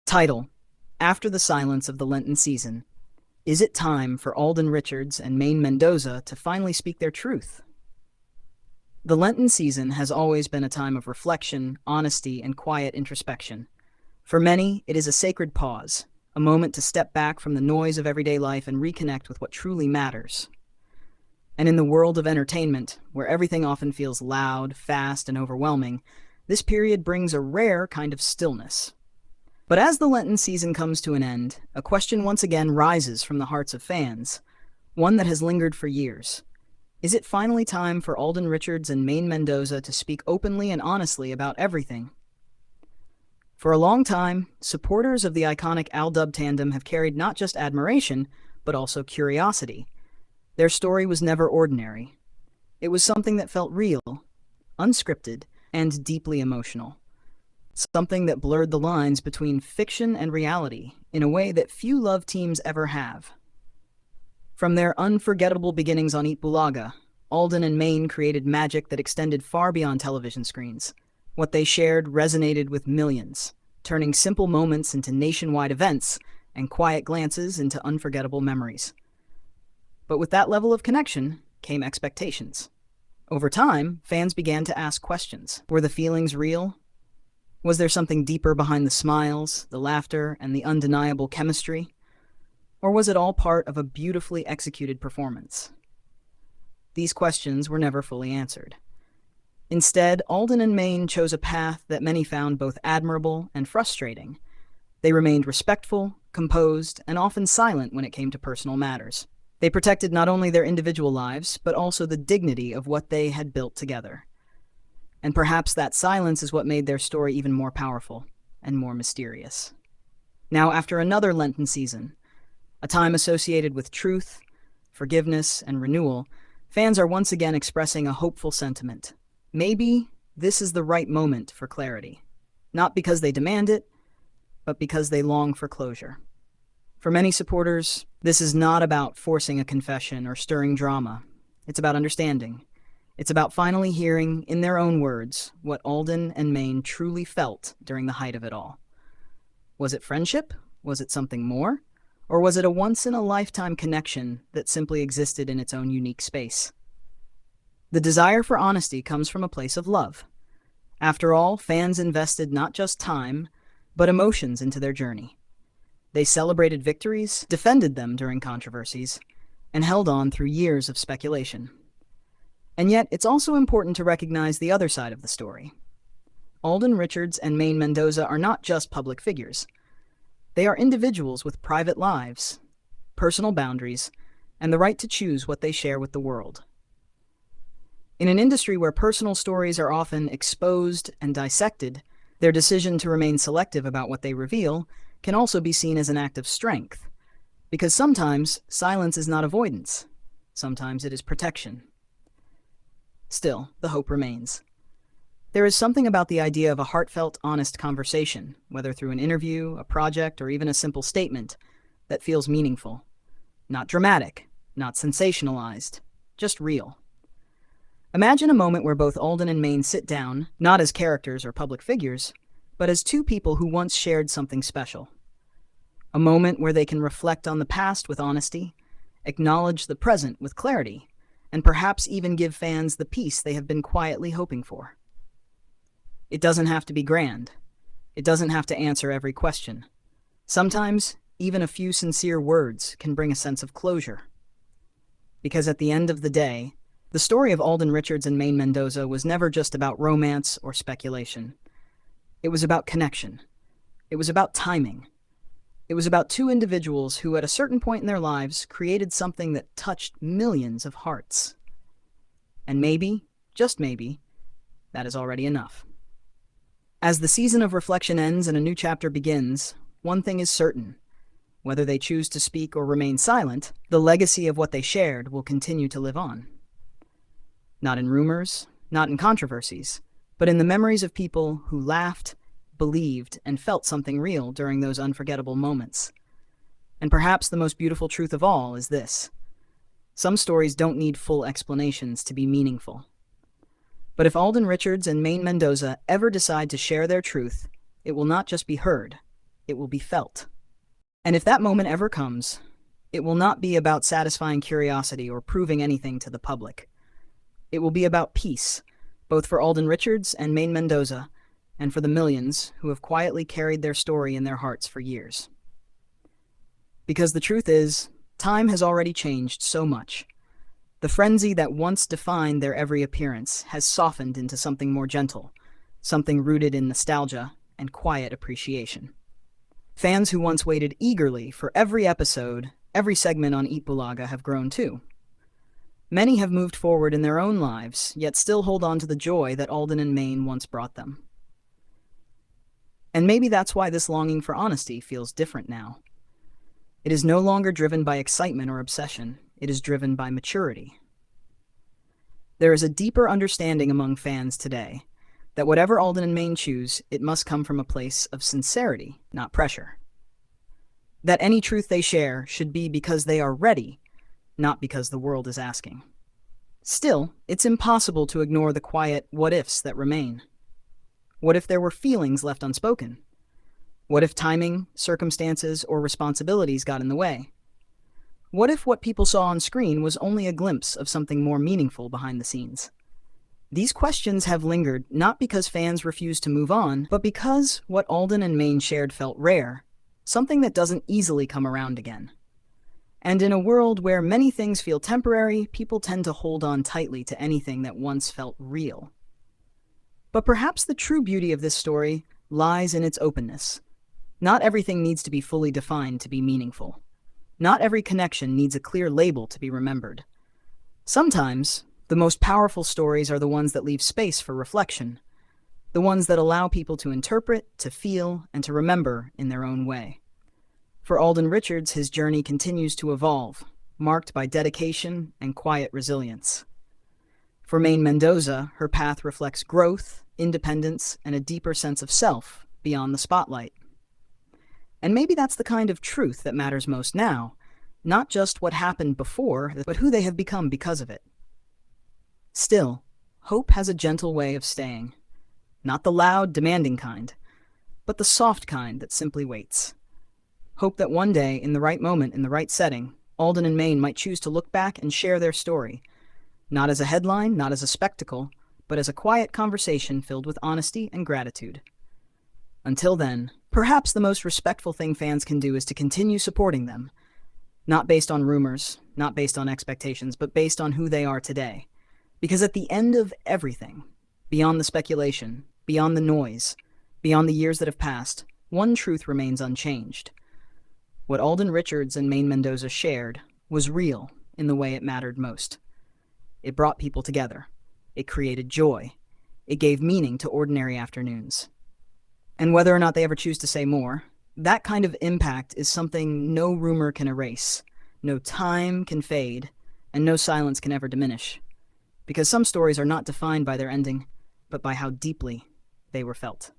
Title: After the silence of the Lenten season, is it time for Alden Richards and Maine Mendoza to finally speak their truth? The Lenten season has always been a time of reflection, honesty, and quiet introspection. For many, it is a sacred pause, a moment to step back from the noise of everyday life and reconnect with what truly matters. And in the world of entertainment, where everything often feels loud, fast, and overwhelming, this period brings a rare kind of stillness. But as the Lenten season comes to an end, a question once again rises from the hearts of fans, one that has lingered for years. Is it finally time for Alden Richards and Maine Mendoza to speak openly and honestly about everything? For a long time, supporters of the iconic Aldub tandem have carried not just admiration, but also curiosity. Their story was never ordinary. It was something that felt real, unscripted, and deeply emotional. Something that blurred the lines between fiction and reality in a way that few love teams ever have. From their unforgettable beginnings on Eat Bulaga, Alden and Maine created magic that extended far beyond television screens. What they shared resonated with millions, turning simple moments into nationwide events and quiet glances into unforgettable memories. But with that level of connection came expectations. Over time, fans began to ask questions. Were the feelings real? Was there something deeper behind the smiles, the laughter, and the undeniable chemistry? Or was it all part of a beautifully executed performance? These questions were never fully answered. Instead, Alden and Maine chose a path that many found both admirable and frustrating. They remained respectful, composed, and often silent when it came to personal matters. They protected not only their individual lives, but also the dignity of what they had built together. And perhaps that silence is what made their story even more powerful and more mysterious. Now, after another Lenten season, a time associated with truth, forgiveness, and renewal, fans are once again expressing a hopeful sentiment. Maybe this is the right moment for clarity. Not because they demand it, but because they long for closure. For many supporters, this is not about forcing a confession or stirring drama. It's about understanding. It's about finally hearing, in their own words, what Alden and Maine truly felt during the height of it all. Was it friendship? Was it something more? Or was it a once-in-a-lifetime connection that simply existed in its own unique space? The desire for honesty comes from a place of love. After all, fans invested not just time, but emotions into their journey. They celebrated victories, defended them during controversies, and held on through years of speculation. And yet, it's also important to recognize the other side of the story. Alden Richards and Maine Mendoza are not just public figures. They are individuals with private lives, personal boundaries, and the right to choose what they share with the world. In an industry where personal stories are often exposed and dissected, their decision to remain selective about what they reveal can also be seen as an act of strength, because sometimes silence is not avoidance, sometimes it is protection. Still, the hope remains. There is something about the idea of a heartfelt, honest conversation, whether through an interview, a project, or even a simple statement, that feels meaningful. Not dramatic, not sensationalized, just real. Imagine a moment where both Alden and Maine sit down, not as characters or public figures, but as two people who once shared something special. A moment where they can reflect on the past with honesty, acknowledge the present with clarity, and perhaps even give fans the peace they have been quietly hoping for. It doesn't have to be grand. It doesn't have to answer every question. Sometimes, even a few sincere words can bring a sense of closure. Because at the end of the day, the story of Alden Richards and Maine Mendoza was never just about romance or speculation. It was about connection. It was about timing. It was about two individuals who, at a certain point in their lives, created something that touched millions of hearts. And maybe, just maybe, that is already enough. As the season of reflection ends and a new chapter begins, one thing is certain. Whether they choose to speak or remain silent, the legacy of what they shared will continue to live on. Not in rumors, not in controversies, but in the memories of people who laughed, believed, and felt something real during those unforgettable moments. And perhaps the most beautiful truth of all is this: some stories don't need full explanations to be meaningful. But if Alden Richards and Maine Mendoza ever decide to share their truth, it will not just be heard, it will be felt. And if that moment ever comes, it will not be about satisfying curiosity or proving anything to the public. It will be about peace, both for Alden Richards and Maine Mendoza, and for the millions who have quietly carried their story in their hearts for years. Because the truth is, time has already changed so much. The frenzy that once defined their every appearance has softened into something more gentle, something rooted in nostalgia and quiet appreciation. Fans who once waited eagerly for every episode, every segment on Eat Bulaga have grown too. Many have moved forward in their own lives, yet still hold on to the joy that Alden and Maine once brought them. And maybe that's why this longing for honesty feels different now. It is no longer driven by excitement or obsession. It is driven by maturity. There is a deeper understanding among fans today that whatever Alden and Maine choose, it must come from a place of sincerity, not pressure. That any truth they share should be because they are ready, not because the world is asking. Still, it's impossible to ignore the quiet what-ifs that remain. What if there were feelings left unspoken? What if timing, circumstances, or responsibilities got in the way? What if what people saw on screen was only a glimpse of something more meaningful behind the scenes? These questions have lingered not because fans refuse to move on, but because what Alden and Maine shared felt rare, something that doesn't easily come around again. And in a world where many things feel temporary, people tend to hold on tightly to anything that once felt real. But perhaps the true beauty of this story lies in its openness. Not everything needs to be fully defined to be meaningful. Not every connection needs a clear label to be remembered. Sometimes, the most powerful stories are the ones that leave space for reflection, the ones that allow people to interpret, to feel, and to remember in their own way. For Alden Richards, his journey continues to evolve, marked by dedication and quiet resilience. For Maine Mendoza, her path reflects growth, independence, and a deeper sense of self beyond the spotlight. And maybe that's the kind of truth that matters most now, not just what happened before, but who they have become because of it. Still, hope has a gentle way of staying. Not the loud, demanding kind, but the soft kind that simply waits. Hope that one day, in the right moment, in the right setting, Alden and Maine might choose to look back and share their story, not as a headline, not as a spectacle, but as a quiet conversation filled with honesty and gratitude. Until then, perhaps the most respectful thing fans can do is to continue supporting them, not based on rumors, not based on expectations, but based on who they are today. Because at the end of everything, beyond the speculation, beyond the noise, beyond the years that have passed, one truth remains unchanged. What Alden Richards and Maine Mendoza shared was real in the way it mattered most. It brought people together. It created joy. It gave meaning to ordinary afternoons. And whether or not they ever choose to say more, that kind of impact is something no rumor can erase, no time can fade, and no silence can ever diminish. Because some stories are not defined by their ending, but by how deeply they were felt.